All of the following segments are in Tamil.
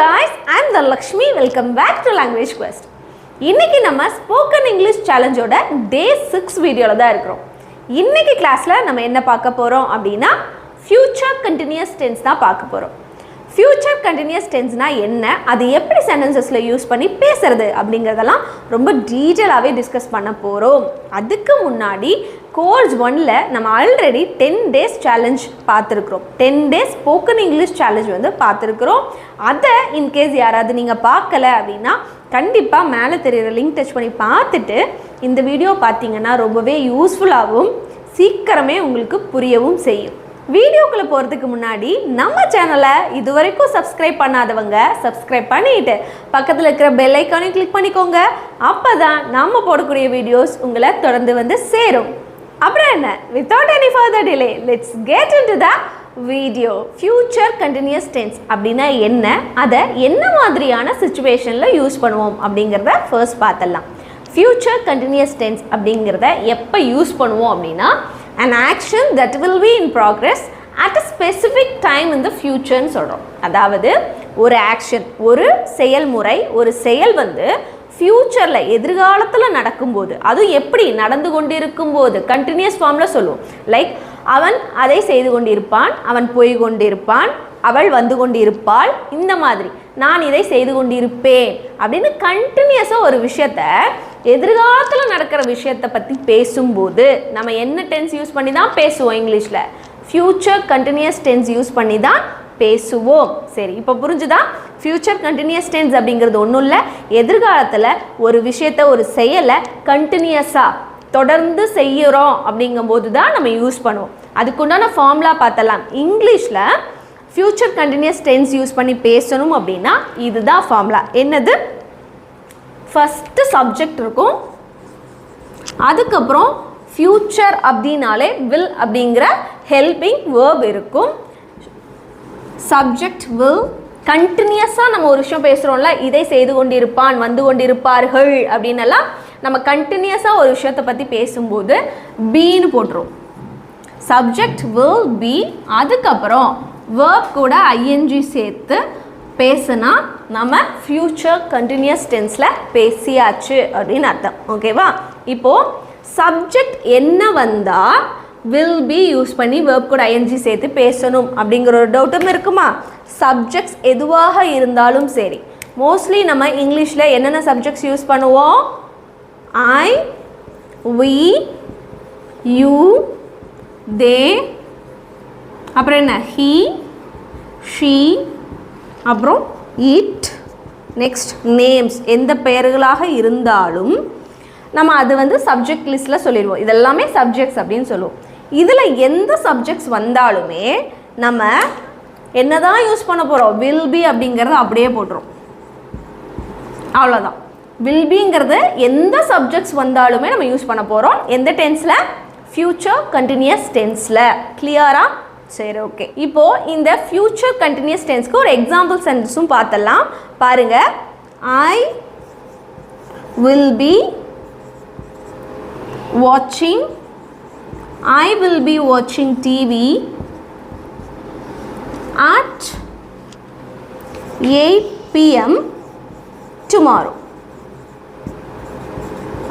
guys, I am the Lakshmi. Welcome back to Language Quest. இன்னைக்கு நம்ம ஸ்போக்கன் இங்கிலீஷ் சேலஞ்சோட டே 6 வீடியோல தான் இருக்கிறோம். இன்னைக்கு கிளாஸ்ல நம்ம என்ன பார்க்க போறோம் அப்படினா future continuous tense தான் பார்க்க போறோம். future continuous tenseனா என்ன, அது எப்படி சென்டென்சஸ்ல யூஸ் பண்ணி பேசுறது அப்படிங்கறதெல்லாம் ரொம்ப டீடைலாவே டிஸ்கஸ் பண்ண போறோம். அதுக்கு முன்னாடி கோர்ஸ் 1ல நம்ம ஆல்ரெடி 10 days சேலஞ்ச் பார்த்துருக்கிறோம். 10 days ஸ்போக்கன் இங்கிலீஷ் சேலஞ்ச் வந்து பார்த்துருக்கிறோம். அதை இன்கேஸ் யாராவது நீங்கள் பார்க்கல அப்படின்னா கண்டிப்பாக மேலே தெரிகிற லிங்க் டச் பண்ணி பார்த்துட்டு இந்த வீடியோ பார்த்தீங்கன்னா ரொம்பவே யூஸ்ஃபுல்லாகவும் சீக்கிரமே உங்களுக்கு புரியவும் செய்யும். வீடியோக்குள்ளே போகிறதுக்கு முன்னாடி நம்ம சேனலை இதுவரைக்கும் சப்ஸ்கிரைப் பண்ணாதவங்க சப்ஸ்கிரைப் பண்ணிட்டு பக்கத்தில் இருக்கிற பெல் ஐக்கானையும் கிளிக் பண்ணிக்கோங்க. அப்போ தான் நம்ம போடக்கூடிய வீடியோஸ் உங்களை தொடர்ந்து வந்து சேரும். அப்புறம் என்ன, without any further delay let's get into the video. Future continuous tense அப்படின்னா என்ன, அதை என்ன மாதிரியான சிச்சுவேஷனில் யூஸ் பண்ணுவோம் அப்படிங்கிறத ஃபர்ஸ்ட் பார்த்துடலாம். ஃபியூச்சர் கண்டினியூஸ் டென்ஸ் அப்படிங்கிறத எப்போ யூஸ் பண்ணுவோம் அப்படின்னா an action that will be in progress at a specific time in the future ன்னு சொல்கிறோம். அதாவது ஒரு ஆக்ஷன், ஒரு செயல்முறை, ஒரு செயல் வந்து ஃப்யூச்சரில் எதிர்காலத்தில் நடக்கும்போது, அதுவும் எப்படி நடந்து கொண்டிருக்கும்போது கண்டினியூஸ் ஃபார்மில் சொல்லுவோம். லைக் அவன் அதை செய்து கொண்டிருப்பான், அவன் போய் கொண்டிருப்பான், அவள் வந்து கொண்டிருப்பாள், இந்த மாதிரி நான் இதை செய்து கொண்டிருப்பேன் அப்படின்னு கண்டினியூஸாக ஒரு விஷயத்த எதிர்காலத்தில் நடக்கிற விஷயத்தை பற்றி பேசும்போது நம்ம என்ன டென்ஸ் யூஸ் பண்ணி தான் பேசுவோம் இங்கிலீஷில்? ஃப்யூச்சர் கண்டினியூஸ் டென்ஸ் யூஸ் பண்ணி தான் பேசுவோம். சரி, இப்போ புரிஞ்சுதா? ஃப்யூச்சர் கண்டினியூஸ் டென்ஸ் அப்படிங்கிறது ஒன்றும் இல்லை, எதிர்காலத்தில் ஒரு விஷயத்தை, ஒரு செயலை கண்டினியூஸாக தொடர்ந்து செய்கிறோம் அப்படிங்கும்போது தான் நம்ம யூஸ் பண்ணுவோம். அதுக்குண்டான ஃபார்முலா பார்த்தலாம். இங்கிலீஷில் ஃப்யூச்சர் கண்டினியூஸ் டென்ஸ் யூஸ் பண்ணி பேசணும் அப்படின்னா இதுதான் ஃபார்முலா. என்னது? ஃபஸ்ட்டு சப்ஜெக்ட் இருக்கும், அதுக்கப்புறம் ஃப்யூச்சர் அப்படின்னாலே வில் அப்படிங்கிற ஹெல்பிங் வேர்ப் இருக்கும். சப்ஜெக்ட் வில், கண்டினியூஸாக நம்ம ஒரு விஷயம் பேசுகிறோம்ல, இதை செய்து கொண்டிருப்பான், வந்து கொண்டிருப்பார்கள் அப்படின்னெல்லாம் நம்ம கண்டினியூஸாக ஒரு விஷயத்தை பற்றி பேசும்போது பீன்னு போட்டுரும். சப்ஜெக்ட் வில் பி, அதுக்கப்புறம் வேர்ப் கூட ஐஎன்ஜி சேர்த்து பேசுனா நம்ம ஃப்யூச்சர் கண்டினியூஸ் டென்ஸில் பேசியாச்சு அப்படின்னு அர்த்தம். ஓகேவா? இப்போது சப்ஜெக்ட் என்ன வந்தால் வில் பி யூஸ் பண்ணி வேர்ப் கூட ஐஎன்ஜி சேர்த்து பேசணும் அப்படிங்கிற ஒரு டவுட்டும் இருக்குமா? சப்ஜெக்ட்ஸ் எதுவாக இருந்தாலும் சரி, மோஸ்ட்லி நம்ம இங்கிலீஷில் என்னென்ன சப்ஜெக்ட்ஸ் யூஸ் பண்ணுவோம்? ஐ, வி, யூ, தே, அப்புறம் என்ன? ஹீ, ஷீ, அப்புறம் இட், நெக்ஸ்ட் நேம்ஸ். எந்த பெயர்களாக இருந்தாலும் நம்ம அது வந்து சப்ஜெக்ட் லிஸ்ட்டில் சொல்லிடுவோம். இதெல்லாமே சப்ஜெக்ட்ஸ் அப்படின்னு சொல்லுவோம். இதில் எந்த சப்ஜெக்ட்ஸ் வந்தாலுமே நம்ம என்ன தான் யூஸ் பண்ண போகிறோம்? வில் பி அப்படிங்கிறத அப்படியே போட்டுரும். அவ்வளோதான். வில் பிங்கிறது எந்த சப்ஜெக்ட்ஸ் வந்தாலுமே நம்ம யூஸ் பண்ண போகிறோம். எந்த டென்ஸில்? Future continuous டென்ஸில். கிளியரா? சரி, ஓகே. இப்போது இந்த ஃப்யூச்சர் கண்டினியூஸ் டென்ஸ்க்கு ஒரு எக்ஸாம்பிள் சென்டென்ஸும் பார்த்தலாம். பாருங்கள். ஐ will B watching, I will be watching TV at 8 p.m. tomorrow.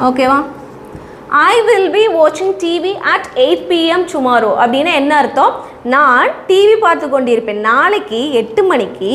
ஓகேவா? I will be watching TV at 8 p.m. tomorrow அப்படின்னா என்ன அர்த்தம்? நான் டிவி பார்த்து கொண்டிருப்பேன், நாளைக்கு 8 மணிக்கு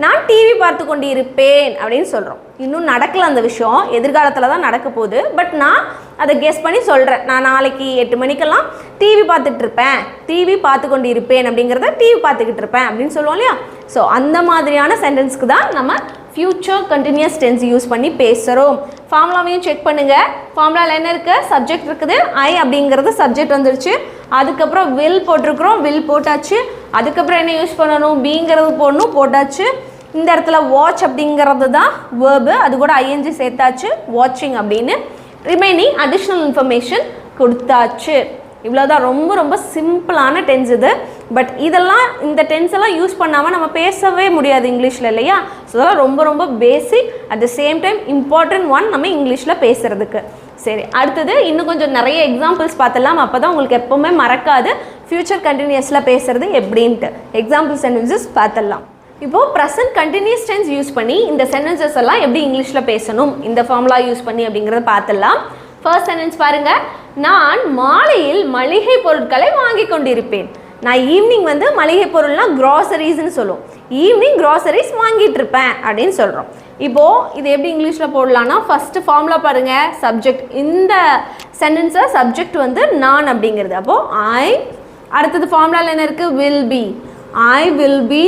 நான் டிவி பார்த்து கொண்டு இருப்பேன் அப்படின்னு சொல்கிறோம். இன்னும் நடக்கல அந்த விஷயம், எதிர்காலத்தில் தான் நடக்க போகுது. பட் நான் அதை கெஸ் பண்ணி சொல்கிறேன். நான் நாளைக்கு 8 மணிக்கெல்லாம் டிவி பார்த்துட்ருப்பேன், டிவி பார்த்து கொண்டு இருப்பேன் அப்படிங்கிறத டிவி பார்த்துக்கிட்டு இருப்பேன் அப்படின்னு சொல்லுவோம் இல்லையா? ஸோ அந்த மாதிரியான சென்டென்ஸ்க்கு தான் நம்ம ஃப்யூச்சர் கண்டினியூஸ் டென்ஸ் யூஸ் பண்ணி பேசுகிறோம். ஃபார்முலாவையும் செக் பண்ணுங்கள். ஃபார்முலாவில் என்ன இருக்குது? சப்ஜெக்ட் இருக்குது, ஐ அப்படிங்கிறது சப்ஜெக்ட் வந்துருச்சு. அதுக்கப்புறம் வில் போட்டிருக்கிறோம், வில் போட்டாச்சு. அதுக்கப்புறம் என்ன யூஸ் பண்ணணும்? பீங்கிறது போடணும், போட்டாச்சு. இந்த இடத்துல வாட்ச் அப்படிங்கிறது தான் வேர்பு, அது கூட ஐஎன்ஜி சேர்த்தாச்சு, வாட்சிங் அப்படின்னு. ரிமைனிங் அடிஷ்னல் இன்ஃபர்மேஷன் கொடுத்தாச்சு. இவ்வளோதான். ரொம்ப ரொம்ப சிம்பிளான டென்ஸ் இது. பட் இதெல்லாம், இந்த டென்ஸ் எல்லாம் யூஸ் பண்ணாமல் நம்ம பேசவே முடியாது இங்கிலீஷில் இல்லையா? ஸோ அதெல்லாம் ரொம்ப ரொம்ப basic, at the same time important one நம்ம இங்கிலீஷில் பேசுகிறதுக்கு. சரி, அடுத்தது இன்னும் கொஞ்சம் நிறைய எக்ஸாம்பிள்ஸ் பார்த்தலாம். அப்போ தான் உங்களுக்கு எப்போவுமே மறக்காது ஃப்யூச்சர் கண்டினியூஸில் பேசுகிறது எப்படின்ட்டு. எக்ஸாம்பிள் சென்டென்சஸ் பார்த்துடலாம். இப்போ ப்ரெசன்ட் கண்டினியூஸ் டென்ஸ் யூஸ் பண்ணி இந்த சென்டென்சஸ் எல்லாம் எப்படி இங்கிலீஷில் பேசணும் இந்த ஃபார்முலா யூஸ் பண்ணி அப்படிங்கிறத பார்த்துடலாம். ஃபர்ஸ்ட் சென்டென்ஸ் பாருங்க. நான் மாலையில் மளிகை பொருட்களை வாங்கி கொண்டிருப்பேன். நான் ஈவினிங் வந்து மளிகை பொருள்னா க்ராசரிஸ்ன்னு சொல்லுவோம். ஈவினிங் க்ராசரிஸ் வாங்கிட்டு இருப்பேன் அப்படின்னு சொல்கிறோம். இப்போது இது எப்படி இங்கிலீஷில் போடலான்னா ஃபஸ்ட்டு ஃபார்முலா பாருங்கள். சப்ஜெக்ட், இந்த சென்டென்ஸில் சப்ஜெக்ட் வந்து நான் அப்படிங்கிறது. அப்போது ஐ, அடுத்தது ஃபார்முலாவில் என்ன இருக்குது? Will be. I will B.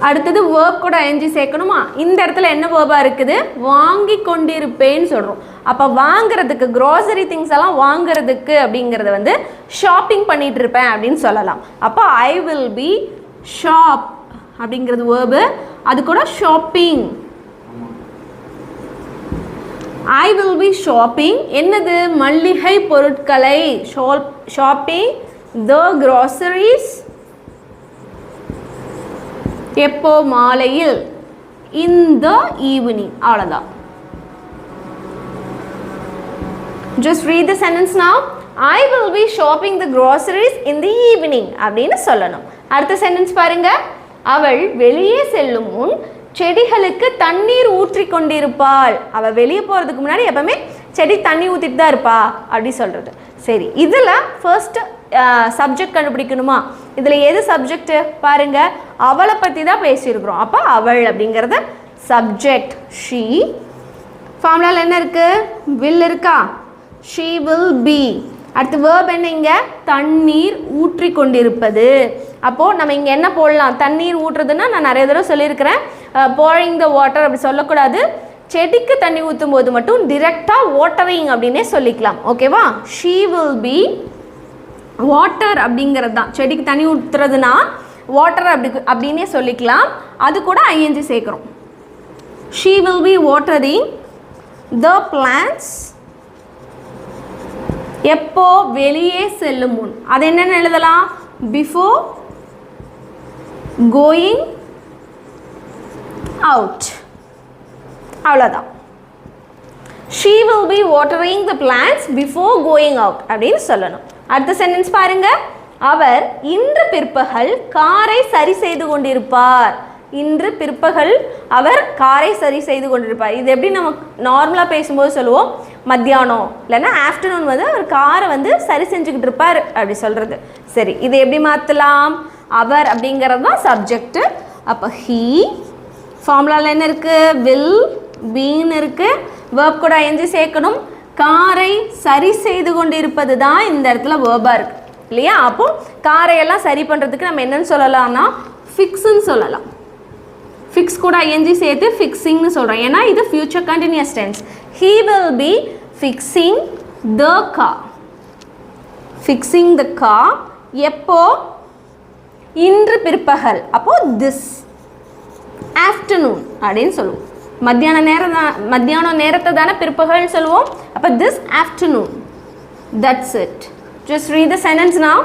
அடுத்தது வேர்ப் கூட ஐஎன்ஜி சேர்க்கணுமா? இந்த இடத்துல என்ன வேர்பாக இருக்குது? வாங்கி கொண்டிருப்பேன்னு சொல்கிறோம். அப்போ வாங்குறதுக்கு, க்ராசரி திங்ஸ் எல்லாம் வாங்குறதுக்கு அப்படிங்கிறத வந்து ஷாப்பிங் பண்ணிட்டு இருப்பேன் அப்படின்னு சொல்லலாம். அப்போ ஐ வில் பி ஷாப் அப்படிங்கிறது வேர்பு, அது கூட shopping. I will B shopping என்னது? மளிகை பொருட்களை. ஷாப்பிங் த க்ராசரிஸ் எப்போ? மாலையில். இன் த ஈவினிங். அவ்வளோதான். Just read the sentence now. I will be shopping the groceries in the evening அப்படின்னு சொல்லணும். அடுத்த சென்டென்ஸ் பாருங்க. அவள் வெளியே செல்லும் முன் செடிகளுக்கு தண்ணீர் ஊற்றி கொண்டிருப்பாள். அவள் வெளியே போகிறதுக்கு முன்னாடி எப்பவுமே செடி தண்ணி ஊற்றிட்டு தான் இருப்பா அப்படி சொல்கிறது. சரி, இதில் ஃபர்ஸ்ட் சப்ஜெக்ட் கண்டுபிடிக்கணுமா? இதில் எது சப்ஜெக்ட் பாருங்க. அவளை பற்றி தான் பேசியிருக்கிறோம். அப்போ அவள் அப்படிங்கிறது சப்ஜெக்ட். ஷீ. ஃபார்முலாவில் என்ன இருக்குது? வில் இருக்கா? she will be. அடுத்து verb என்ன? இங்கே தண்ணீர் ஊற்றி கொண்டிருப்பது. அப்போது நம்ம இங்கே என்ன போடலாம்? தண்ணீர் ஊற்றுறதுன்னா நான் நிறைய தடவை சொல்லியிருக்கிறேன், pouring the water அப்படி சொல்லக்கூடாது. செடிக்கு தண்ணி ஊற்றும் போது மட்டும் டிரெக்டாக வாட்டரிங் அப்படின்னே சொல்லிக்கலாம். ஓகேவா? she will be வாட்டர் அப்படிங்கிறது தான். செடிக்கு தண்ணி ஊற்றுறதுனா வாட்டர் அப்படின்னே சொல்லிக்கலாம். அது கூட ஐஎன்ஜி சேர்க்குறோம். she will be watering the plants எப்போ? வெளியே செல்லும் முன். அது என்னென்னு எழுதலாம்? Before going out. அவ்வளோதான். she will be watering the plants before going out அப்படின்னு சொல்லணும். அடுத்த சென்டென்ஸ் பாருங்க. அவர் இன்று பிற்பகல் காரை சரி செய்து கொண்டிருப்பார். இன்று பிற்பகல் அவர் காரை சரி செய்து கொண்டிருப்பார். இது எப்படி நம்ம நார்மலாக பேசும்போது சொல்லுவோம்? மத்தியானம் இல்லைன்னா ஆஃப்டர்நூன் வந்து அவர் காரை வந்து சரி செஞ்சுக்கிட்டு இருப்பார் அப்படி சொல்கிறது. சரி, இதை எப்படி மாற்றலாம்? அவர் அப்படிங்கிறது தான் சப்ஜெக்டு. அப்போ ஹீ. ஃபார்முலாவில் என்ன இருக்குது? வில் பீன்னு இருக்குது. வேர்ப் கூட ஐஎன்ஜி சேர்க்கணும். காரை சரி செய்து கொண்டு இருப்பது தான் இந்த இடத்துல வேர்பாக இருக்குது இல்லையா? அப்போது காரையெல்லாம் சரி பண்ணுறதுக்கு நம்ம என்னென்னு சொல்லலாம்னா ஃபிக்ஸுன்னு சொல்லலாம். ஃபிக்ஸ் கூட ஐஎன்ஜி சேர்த்து ஃபிக்ஸிங்னு சொல்கிறோம். ஏன்னா இது future continuous tense. he will be fixing the car. fixing the car எப்போ? இன்று பிற்பகல். அப்போ this afternoon அப்படின்னு சொல்லுவோம். மத்தியான நேரத்தை தானே பிற்பகல்னு சொல்லுவோம். அப்போ this afternoon. that's it. just read the sentence now.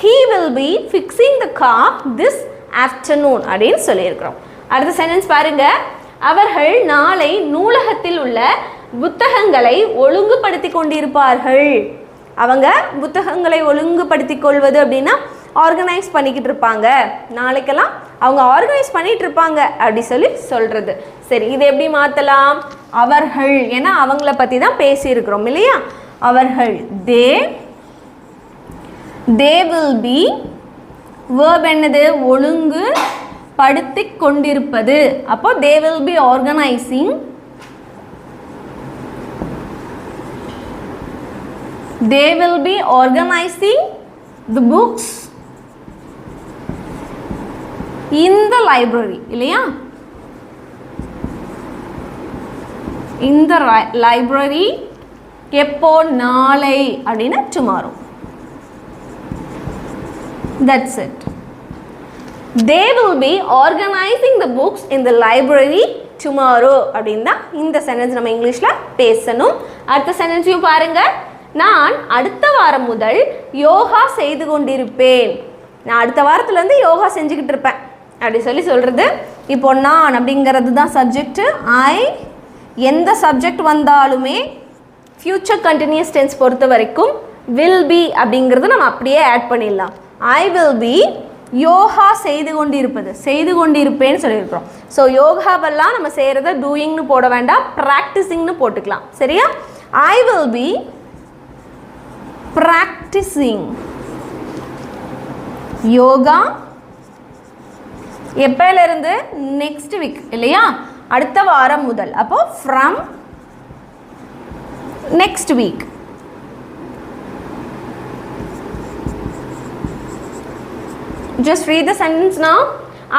he will be fixing the car this afternoon அப்படின்னு சொல்லியிருக்கிறோம். அடுத்த சென்டென்ஸ் பாருங்க. அவர்கள் நாளை நூலகத்தில் உள்ள புத்தகங்களை ஒழுங்குபடுத்தி கொண்டிருப்பார்கள். அவங்க புத்தகங்களை ஒழுங்குபடுத்தி கொள்வது அப்படின்னா ஆர்கனைஸ் பண்ணிக்கிட்டு இருப்பாங்க. நாளைக்கெல்லாம் அவங்க ஆர்கனைஸ் பண்ணிட்டு இருப்பாங்க அப்படி சொல்கிறது. சரி, இதை எப்படி மாற்றலாம்? அவர்கள், ஏன்னா அவங்கள பற்றி தான் பேசியிருக்கிறோம் இல்லையா? அவர்கள் they will be. verb என்னது? ஒழுங்கு படுத்தி கொண்டிருப்பது. அப்போ they will be organizing. they will be organizing the books in the library இல்லையா? in the library எப்போ? நாளை அப்படின்னா tomorrow. that's it. they will be organizing the books in the library tomorrow அப்படின்னா இந்த சென்டென்ஸ் நம்ம இங்கிலீஷில் பேசணும். அடுத்த சென்டென்ஸையும் பாருங்க. நான் அடுத்த வாரம் முதல் யோகா செய்து கொண்டிருப்பேன். நான் அடுத்த வாரத்துலேருந்து யோகா செஞ்சுக்கிட்டு இருப்பேன் அப்படி சொல்கிறது. இப்போ நான் அப்படிங்கிறது தான் சப்ஜெக்ட். ஐ. எந்த சப்ஜெக்ட் வந்தாலுமே ஃபியூச்சர் கண்டினியூஸ் டென்ஸ் பொறுத்த வரைக்கும் வில் பி அப்படிங்கிறது நம்ம அப்படியே ஆட் பண்ணிடலாம். ஐ வில் பி யோகா செய்து கொண்டிருப்பேன்னு சொல்லியிருக்கிறோம். ஸோ யோகாவெல்லாம் நம்ம செய்கிறத டூயிங்னு போட வேண்டாம், ப்ராக்டிஸிங்னு போட்டுக்கலாம். சரியா? I will be practising yoga எப்போலேருந்து? நெக்ஸ்ட் வீக் இல்லையா? அடுத்த வாரம் முதல். அப்போ from next week. Just read the sentence now.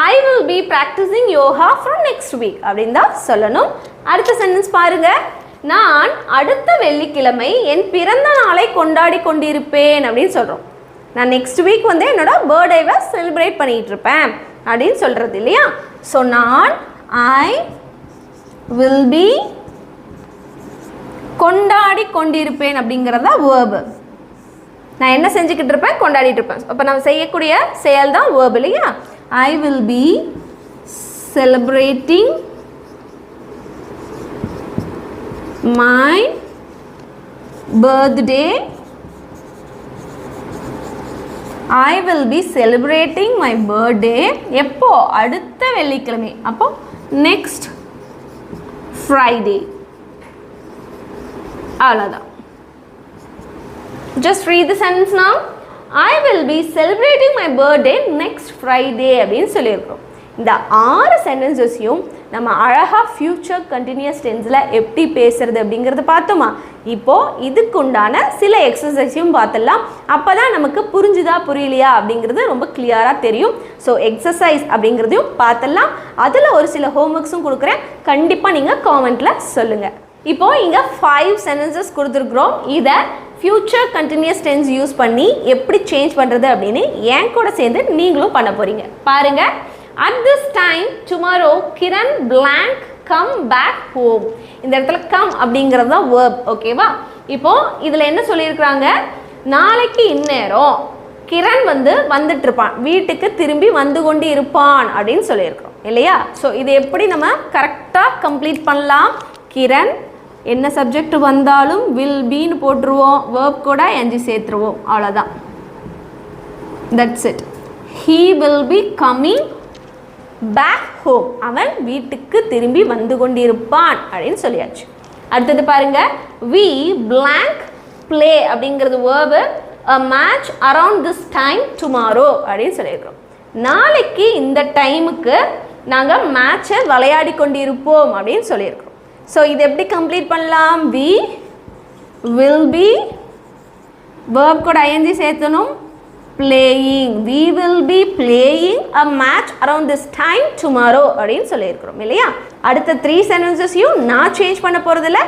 I will be practicing yoga from next week. அப்படின்னு தான் சொல்லணும். அடுத்த சென்டென்ஸ் பாருங்க. நான் அடுத்த வெள்ளிக்கிழமை என் பிறந்த நாளை கொண்டாடி கொண்டிருப்பேன் அப்படின்னு சொல்கிறோம். நான் நெக்ஸ்ட் வீக் வந்து என்னோட பர்த்டேவை செலிப்ரேட் பண்ணிகிட்டு இருப்பேன் அப்படின்னு சொல்கிறது இல்லையா? ஸோ நான் ஐ வில் பி கொண்டாடி கொண்டிருப்பேன் அப்படிங்கிறதா வேர்பு. நான் என்ன செஞ்சுக்கிட்டு இருப்பேன்? கொண்டாடிட்டு இருப்பேன். அப்போ நம்ம செய்யக்கூடிய செயல் தான் வேர்ப் இல்லையா? ஐ will B celebrating my birthday. I will B celebrating my birthday. எப்போ? அடுத்த வெள்ளிக்கிழமை. அப்போ நெக்ஸ்ட் ஃப்ரைடே. அவ்வளோதான். Just read the sentence now. I will be celebrating my birthday next Friday அப்படின்னு சொல்லியிருக்கிறோம். இந்த 6 சென்டென்சஸையும் நம்ம அழகாக ஃபியூச்சர் கண்டினியூஸ் டென்ஸில் எப்படி பேசுறது அப்படிங்கிறத பார்த்தோமா? இப்போது இதுக்குண்டான சில எக்ஸசைஸையும் பார்த்துடலாம். அப்போ தான் நமக்கு புரிஞ்சுதா புரியலையா அப்படிங்கிறது ரொம்ப கிளியராக தெரியும். ஸோ எக்ஸசைஸ் அப்படிங்கிறதையும் பார்த்துடலாம். அதில் ஒரு சில ஹோம்ஒர்க்ஸும் கொடுக்குறேன். கண்டிப்பாக நீங்கள் காமெண்ட்டில் சொல்லுங்கள். இப்போது இங்கே 5 சென்டென்சஸ் கொடுத்துருக்குறோம். இதை ஃபியூச்சர் கண்டினியூஸ் டென்ஸ் யூஸ் பண்ணி எப்படி சேஞ்ச் பண்ணுறது அப்படின்னு என் கூட சேர்ந்து நீங்களும் பண்ண போகிறீங்க. பாருங்கள். At this time tomorrow Kiran blank come back home. இந்த இடத்துல கம் அப்படிங்கிறது தான் verb. ஓகேவா? இப்போது இதில் என்ன சொல்லியிருக்கிறாங்க? நாளைக்கு இந்நேரம் கிரண் வந்துட்டு இருப்பான், வீட்டுக்கு திரும்பி வந்து கொண்டு இருப்பான் அப்படின்னு சொல்லியிருக்கிறோம் இல்லையா? ஸோ இது எப்படி நம்ம கரெக்டாக கம்ப்ளீட் பண்ணலாம்? கிரண் என்ன சப்ஜெக்ட் வந்தாலும் வில் பீன்னு போட்டுருவோம், வேர்ப் கூட எஞ்சி சேர்த்துருவோம். அவ்வளோதான். That's it. He will be coming back home. அவன் வீட்டுக்கு திரும்பி வந்து கொண்டிருப்பான் அப்படின்னு சொல்லியாச்சு. அடுத்தது பாருங்க. வி பிளாங்க் பிளே அப்படிங்கிறது verb. a match around this time tomorrow அப்படின்னு சொல்லியிருக்கிறோம். நாளைக்கு இந்த டைமுக்கு நாங்கள் மேட்சை விளையாடி கொண்டிருப்போம் அப்படின்னு சொல்லியிருக்கிறோம். ஸோ இது எப்படி கம்ப்ளீட் பண்ணலாம்? வி வில் பி வேர்ப் கூட ஐஎன்ஜி சேர்த்தணும். Playing. We will be playing a match around this time tomorrow அப்படின்னு சொல்லியிருக்கிறோம் இல்லையா? அடுத்த 3 சென்டென்சஸையும் நான் சேஞ்ச் பண்ண போகிறதில்ல,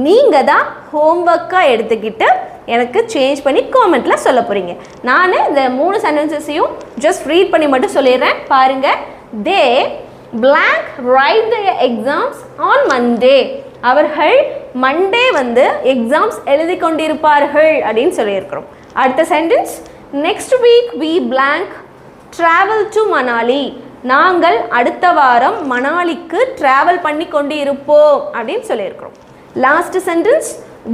நீங்கள் தான் ஹோம்ஒர்க்காக எடுத்துக்கிட்டு எனக்கு சேஞ்ச் பண்ணி காமெண்ட்டில் சொல்ல போகிறீங்க. நான் இந்த 3 சென்டென்சஸையும் ஜஸ்ட் ரீட் பண்ணி மட்டும் சொல்லிடுறேன். பாருங்கள். தே blank write their exams on Monday. அவர்கள் மண்டே எக்ஸாம்ஸ் எழுதி கொண்டிருப்பார்கள் அப்படின்னு சொல்லியிருக்கிறோம். அடுத்த sentence. Next week we blank travel to Manali. நாங்கள் அடுத்த வாரம் மணாலிக்கு ட்ராவல் பண்ணி கொண்டு இருப்போம் அப்படின்னு சொல்லியிருக்கிறோம். Last sentence.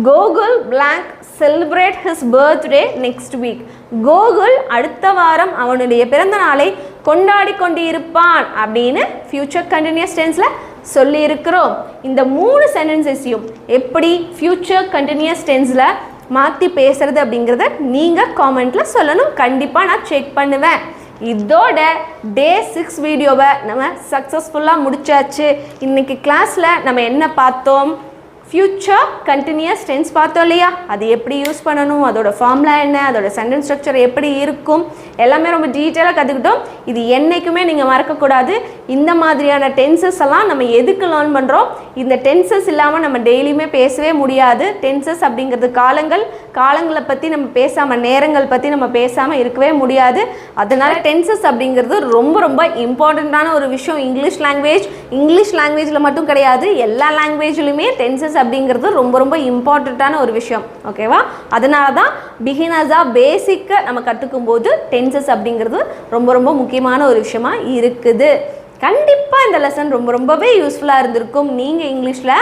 Gokul blank celebrate his birthday next week. Gokul அடுத்த வாரம் அவனுடைய பிறந்த நாளை கொண்டாடி கொண்டு இருப்பான் அப்படின்னு ஃபியூச்சர் கண்டினியூஸ் டென்ஸில் சொல்லியிருக்கிறோம். இந்த 3 சென்டென்சஸையும் எப்படி ஃபியூச்சர் கண்டினியூஸ் டென்ஸில் மாற்றி பேசுறது அப்படிங்கிறத நீங்கள் காமெண்ட்டில் சொல்லணும். கண்டிப்பாக நான் செக் பண்ணுவேன். இதோட டே 6 வீடியோவை நம்ம சக்ஸஸ்ஃபுல்லாக முடிச்சாச்சு. இன்றைக்கி கிளாஸில் நம்ம என்ன பார்த்தோம்? ஃபியூச்சர் கண்டினியூஸ் டென்ஸ் பார்த்தோம் இல்லையா? அது எப்படி யூஸ் பண்ணணும், அதோட ஃபார்முலா என்ன, அதோட சென்டென்ஸ் ஸ்ட்ரக்சர் எப்படி இருக்கும், எல்லாமே ரொம்ப டீட்டெயிலாக கற்றுக்கிட்டோம். இது என்றைக்குமே நீங்கள் மறக்கக்கூடாது. இந்த மாதிரியான டென்சஸ் எல்லாம் நம்ம எதுக்கு லேர்ன் பண்ணுறோம்? இந்த டென்சஸ் இல்லாமல் நம்ம டெய்லியுமே பேசவே முடியாது. டென்சஸ் அப்படிங்கிறது காலங்களை பற்றி நம்ம பேசாமல், நேரங்கள் பற்றி நம்ம பேசாமல் இருக்கவே முடியாது. அதனால் டென்சஸ் அப்படிங்கிறது ரொம்ப ரொம்ப இம்பார்ட்டண்ட்டான ஒரு விஷயம். இங்கிலீஷ் லாங்குவேஜில் மட்டும் கிடையாது, எல்லா லாங்குவேஜ்லையுமே டென்சஸ் அப்படிங்கிறது ரொம்ப ரொம்ப இம்பார்ட்டண்ட்டான ஒரு விஷயம். ஓகேவா? அதனால தான் பிகினர்ஸாக பேசிக்கை நம்ம கற்றுக்கும் போது டென்சஸ் அப்படிங்கிறது ரொம்ப ரொம்ப முக்கியமான ஒரு விஷயமா இருக்குது. கண்டிப்பாக இந்த லெசன் ரொம்ப ரொம்பவே யூஸ்ஃபுல்லாக இருந்திருக்கும். நீங்கள் இங்கிலீஷில்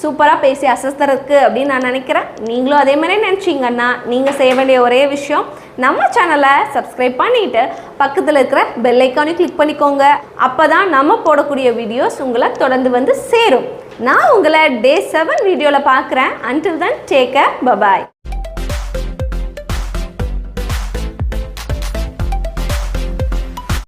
சூப்பராக பேசி அசஸ்தருக்கு அப்படின்னு நான் நினைக்கிறேன். நீங்களும் அதே மாதிரி நினச்சிங்கன்னா நீங்கள் செய்ய வேண்டிய ஒரே விஷயம், நம்ம சேனலை சப்ஸ்கிரைப் பண்ணிட்டு பக்கத்தில் இருக்கிற பெல் ஐக்கானையும் கிளிக் பண்ணிக்கோங்க. அப்போ தான் நம்ம போடக்கூடிய வீடியோஸ் உங்களை தொடர்ந்து வந்து சேரும். நான் உங்களை Day 7 வீடியோவில் பார்க்குறேன். Until then, take care. Bye-bye.